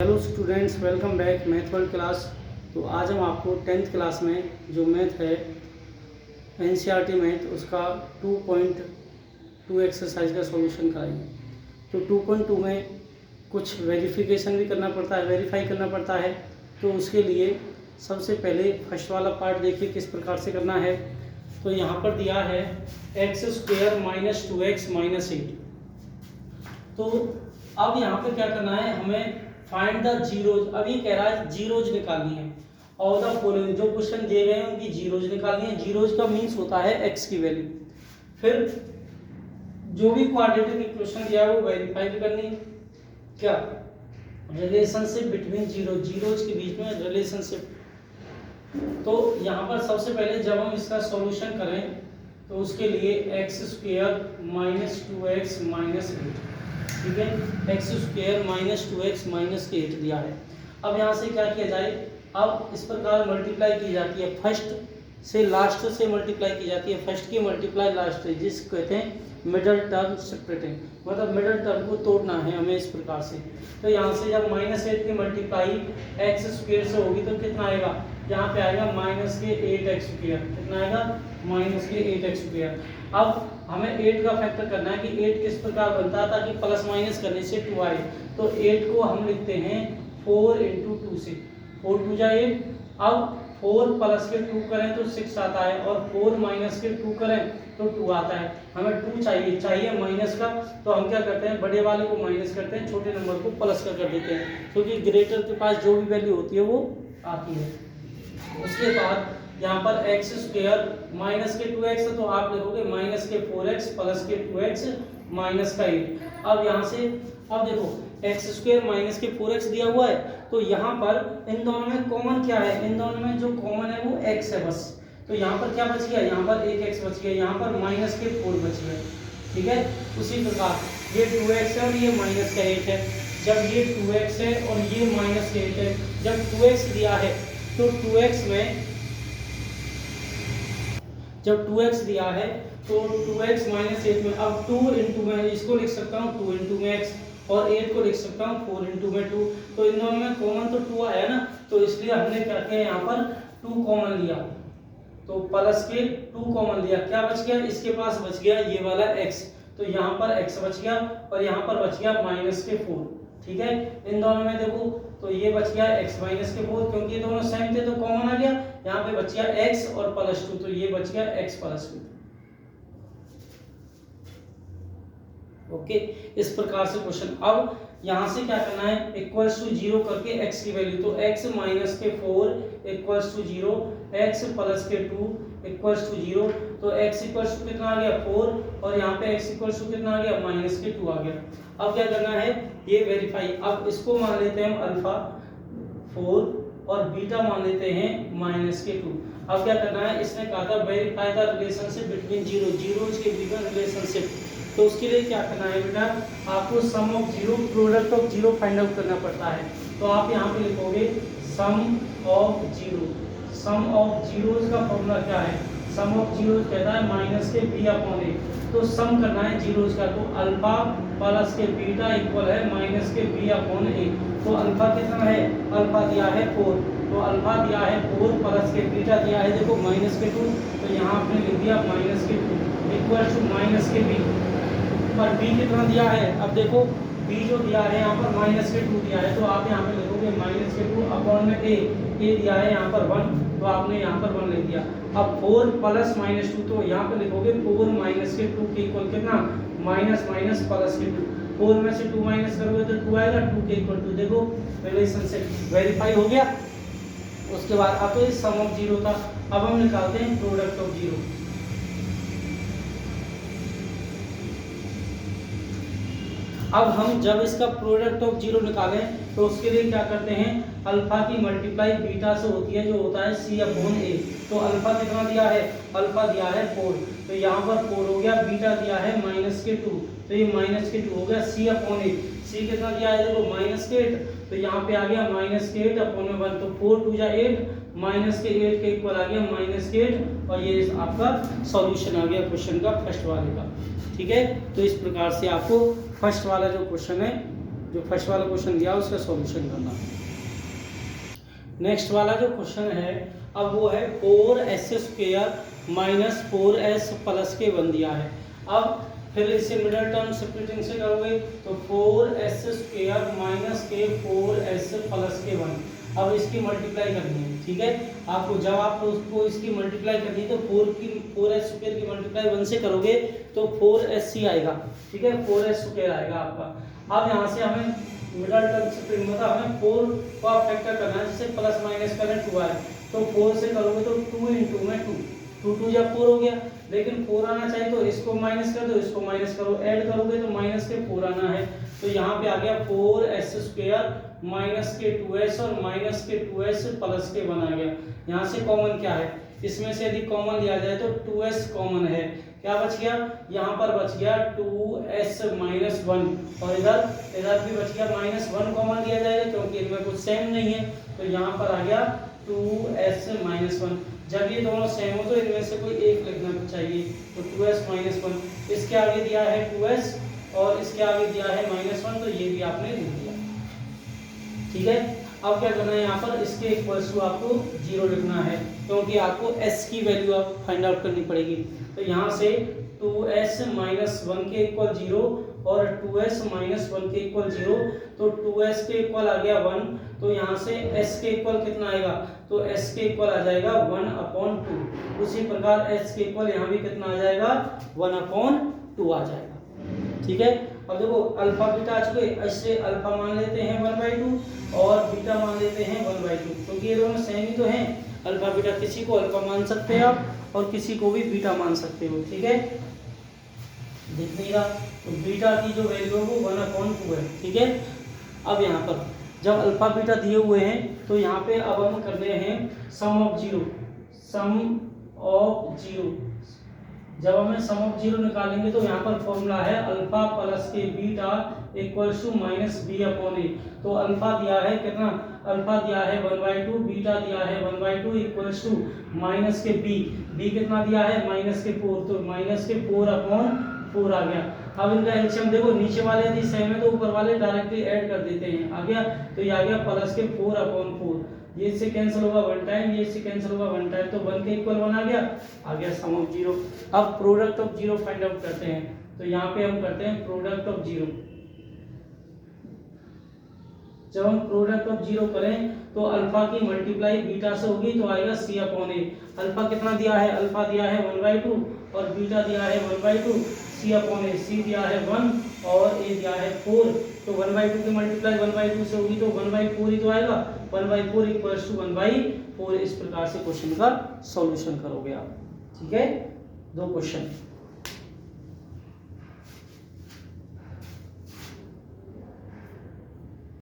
Hello students, welcome back math world class. तो आज हम आपको 10th क्लास में जो मैथ है एनसीईआरटी मैथ उसका 2.2 एक्सरसाइज का सॉल्यूशन कराएंगे। तो 2.2 में कुछ वेरिफिकेशन भी करना पड़ता है, वेरीफाई करना पड़ता है। तो उसके लिए सबसे पहले फर्स्ट वाला पार्ट देखिए किस प्रकार से करना है। तो यहाँ पर दिया है x² - 2x - 8। तो अब यहाँ पे क्या करना है, हमें फाइंड द जीरोज। अब ये कह रहा है जीरोज निकालनी है और द फॉलोइंग जो क्वेश्चन दिए गए हैं उनकी जीरोज निकालनी है। जीरोज का मीन्स होता है x की वैल्यू। फिर जो भी क्वाड्रेटिक इक्वेशन दिया है वो वेरीफाई भी करनी है। क्या रिलेशनशिप बिटवीन जीरोज के बीच में रिलेशनशिप। तो यहाँ पर सबसे पहले जब हम इसका सॉल्यूशन करें तो उसके लिए x² - 2x - 8, ठीक है, x² - 2x - 8 दिया है। अब यहाँ से क्या किया जाए, अब इस प्रकार मल्टीप्लाई की जाती है, फर्स्ट से लास्ट से मल्टीप्लाई की जाती है। फर्स्ट की मल्टीप्लाई लास्ट से, जिसको कहते हैं मिडल टर्म सेपरेटिंग, मतलब मिडल टर्म को तोड़ना है हमें इस प्रकार से। तो यहाँ से जब -8 की मल्टीप्लाई x² से होगी तो कितना आएगा, यहाँ पे आएगा -8x²। कितना आएगा, -8x²। अब हमें 8 का फैक्टर करना है कि 8 किस प्रकार बनता है ताकि प्लस माइनस करने से 2 आए। तो 8 को हम लिखते हैं 4 × 2 से, 4 × 2 = 8। अब 4 + के 2 करें तो 6 आता है और 4 - के 2 करें तो 2 आता है। हमें 2 चाहिए माइनस का। तो हम क्या करते हैं, बड़े वाले को माइनस करते हैं, छोटे नंबर को प्लस का कर देते हैं, क्योंकि ग्रेटर के पास जो भी वैल्यू होती है वो आती है। उसके बाद यहाँ पर x² - के 2x, तो आप लिखोगे -के 4x + के 2x - 8। अब यहाँ से अब देखो x² - के 4x दिया हुआ है, तो यहाँ पर इन दोनों में कॉमन क्या है, इन दोनों में जो कॉमन है वो x है बस। तो यहाँ पर क्या बच गया, यहाँ पर एक x बच गया, यहाँ पर -के 4 बच गया, ठीक है। उसी प्रकार ये 2x है और ये -8 है। जब ये 2x है और ये -8 है, जब 2x दिया है तो 2x में जब 2x दिया है तो 2x - 8 में अब 2 × में इसको लिख सकता हूँ 2 × में x और 8 को लिख सकता हूँ 4 × में 2। तो इन दोनों में कॉमन तो 2 आया ना, तो इसलिए हमने क्या किया, यहाँ पर 2 कॉमन लिया, तो प्लस के 2 कॉमन लिया। क्या बच गया, इसके पास बच गया ये वाला x, तो यहाँ पर x बच गया और यहाँ पर बच गया -के 4, ठीक है। इन दोनों में देखो तो ये बच गया x - के 4, क्योंकि ये दोनों सेम थे तो कॉमन आ गया। यहाँ पे बच गया x और +2, तो ये बच गया x + 2। ओके, इस प्रकार से क्वेश्चन। अब यहाँ से क्या करना है, =0 करके x की वैल्यू, तो x - के 4 = 0, x + के 2 = 0। तो x = कितना आ गया 4 और यहाँ पे x = कितना आ गया -के 2 आ गया। अब क्या करना है, ये वेरीफाई। अब इसको मान लेते हैं हम अल्फा 4 और बीटा मान लेते हैं -के 2। अब क्या करना है, इसने कहा था verify the relationship between zeros के बीच में रिलेशनशिप। तो उसके लिए क्या करना है बेटा, आपको sum of zero, product of zero find out करना पड़ता है। तो आप यहाँ पे लिखोगे sum of zero. Sum of zeros का फॉर्मूला क्या है, सम ऑफ जीरोज कहता है -के b/a। तो सम करना है जीरोज का, तो अल्फा प्लस के बीटा इक्वल है -के b/a। तो अल्फा कितना है, अल्फा दिया है 4, तो अल्फा दिया है 4 प्लस के बीटा दिया है देखो -के 2, तो यहाँ आपने लिख दिया -के 2 इक्वल टू -के b। पर b कितना दिया है, अब देखो b जो दिया है यहाँ पर -के 2 दिया है, तो आप यहाँ पे लिखोगे -के 2 अपॉन में a दिया है यहाँ पर 1, तो आपने यहाँ पर 1 लिख दिया। अब 4 + -2, तो यहाँ पे लिखोगे 4 - के 2 के इक्वल कितना, माइनस प्लस के 2। 4 में से 2 माइनस करोगे तो 2 आएगा, 2 के इक्वल टू। देखो रिलेशनशिप वेरीफाई हो गया। उसके बाद अब तो ये सम ऑफ जीरो था, अब हम निकालते हैं प्रोडक्ट ऑफ जीरो। अब हम जब इसका प्रोडक्ट ऑफ जीरो निकालें तो उसके लिए क्या करते हैं, अल्फा की मल्टीप्लाई बीटा से होती है, जो होता है c/a। तो अल्फा कितना दिया है, अल्फा दिया है 4, तो यहाँ पर 4 हो गया, बीटा दिया है -के 2, तो ये -के 2 हो गया c/a। c कितना दिया है देखो -8, तो यहाँ पे आ गया -8 अपॉन में 1, तो 4 × 2 = 8, -के 8 के इक्वल आ गया -8, और ये आपका सॉल्यूशन आ गया क्वेश्चन का फर्स्ट वाले का, ठीक है। तो इस प्रकार से आपको फर्स्ट वाला जो क्वेश्चन है जो फर्स्ट वाला क्वेश्चन दिया उसका सॉल्यूशन करना। नेक्स्ट वाला जो क्वेश्चन है अब वो है 4s² माइनस 4s प्लस के 1 दिया है। अब फिर इसे मिडिल टर्म स्प्लिटिंग से करोगे तो 4s² माइनस के 4s प्लस के 1। अब इसकी मल्टीप्लाई करनी है, ठीक है। आपको जब आप उसको इसकी मल्टीप्लाई करनी है तो 4s² की मल्टीप्लाई 1 से करोगे तो 4s ही आएगा, ठीक है, 4s² आएगा आपका। अब यहाँ से हमें मिडिल टर्म स्प्लिटिंग मतलब हमें 4 का फैक्टर करना है, जैसे प्लस माइनस करें 2 आए तो 4 से करोगे तो 2 × में 2 2 जब 4 हो गया, लेकिन 4 आना चाहिए तो इसको माइनस कर दो, इसको माइनस करो, ऐड करोगे तो माइनस के 4 आना है। तो यहाँ पे आ गया 4s² माइनस के 2s और माइनस के 2s प्लस के 1 आ गया। यहाँ से कॉमन क्या है, इसमें से यदि कॉमन लिया जाए तो 2s कॉमन है, क्या बच गया, यहाँ पर बच गया 2s माइनस 1 और इधर भी बच गया -1 कॉमन लिया जाएगा क्योंकि इनमें कुछ सेम नहीं है, तो यहाँ पर आ गया 2s माइनस 1। जब ये दोनों सेम हो तो इनमें से कोई एक लिखना चाहिए, तो 2s माइनस 1 इसके आगे दिया है 2s और इसके आगे दिया है -1, तो ये भी आपने लिख दिया, ठीक है। अब क्या करना है, यहाँ पर इसके इक्वल्स टू आपको 0 लिखना है क्योंकि आपको s की वैल्यू आप फाइंड आउट करनी पड़ेगी। तो यहाँ से 2s माइनस 1 के इक्वल 0 और 2s माइनस 1 के इक्वल 0, तो 2s के इक्वल आ गया 1, तो यहाँ से s के इक्वल कितना आएगा, तो s के इक्वल आ जाएगा 1/2। उसी प्रकार s के इक्वल यहाँ भी कितना आ जाएगा, 1/2 आ जाएगा, ठीक है। अब देखो अल्फा बीटा आ चुके, इससे अल्फा मान लेते हैं 1/2 और बीटा मान लेते हैं 1/2 क्योंकि ये दोनों सेम ही तो हैं। अल्फा बीटा किसी को अल्फा मान सकते हैं आप और किसी को भी बीटा मान सकते हो, ठीक है। देखिएगा तो बीटा की जो वैल्यू है वो 1/2 है, ठीक है। अब यहाँ पर जब अल्फा बीटा दिए हुए हैं तो यहाँ पे अब हम कर रहे हैं सम ऑफ जीरो। जब हमें सम ऑफ जीरो निकालेंगे तो यहाँ पर फॉर्मूला है अल्फा प्लस के बीटा इक्वल्स टू -b/a। तो अल्फा दिया है कितना, अल्फा दिया है 1/2, बीटा दिया है 1/2 इक्वल्स टू माइनस के b कितना दिया है -4, तो -4/4 आ गया। अब इनका एलसीएम देखो, नीचे वाले यदि सेम है तो ऊपर वाले डायरेक्टली ऐड कर देते हैं, आ गया, तो ये आ गया प्लस के 4/4, ये इससे कैंसिल होगा 1 टाइम, ये इससे कैंसिल होगा 1 टाइम, तो 1 के इक्वल 1 आ गया सम ऑफ जीरो। अब product of zero find out करते हैं, तो यहाँ पे हम करते हैं प्रोडक्ट ऑफ जीरो। जब हम प्रोडक्ट ऑफ जीरो करें तो अल्फा की मल्टीप्लाई बीटा से होगी तो आएगा c/a। अल्फा कितना दिया है, अल्फा दिया है 1/2 और बीटा दिया है 1/2, c/a, c दिया है 1 और a दिया है 4, तो 1/2 की मल्टीप्लाई 1/2 से होगी तो 1/4 ही तो आएगा, 1/4 इक्वल्स टू 1/4। इस प्रकार से क्वेश्चन का सॉल्यूशन करोगे आप, ठीक है। 2 क्वेश्चन।